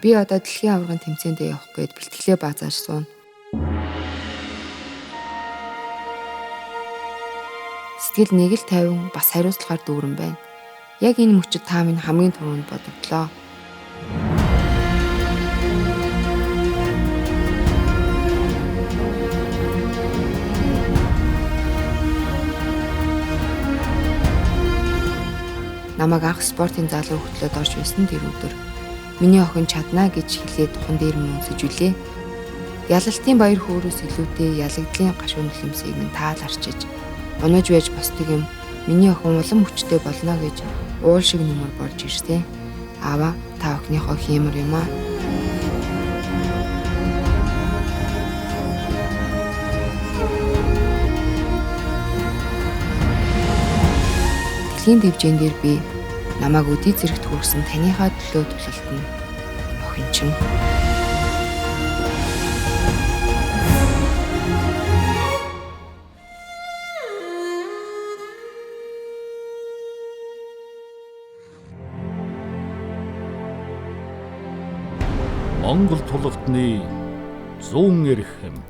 Би одоо дэлхийн аваргын тэмцээндээ явах гээд бэлтгэлээ баазааж суuna. Сэтгэл нэг л тайван бас хариуцлагаар дүүрэн байна. Яг энэ мөчид та минь хамгийн түрүүнд бодогдлоо. Намайг анх спортын залуу хөтлөөд орж байсан тэр өдөр миний охин чадна гэж хэлээд тухан дээр минь үнсэж үлээ. Ялалтын баяр хөөрөөс илүүтэй ялагдлын гашуун нулимсыг минь таал арчиж унаж байж босдог юм. Миний охин улам хүчтэй болно гэж уул шиг нүмер болж ирсэн. Аава та охиныхоо хиймэр юм аа. Дэлхийн дэвжээн дээр би намайг өдий зэрэгт хүргэсэн таныхаа төлөө тулалтна. Охин чинь. Монгол тулалтны 100 эрхэм.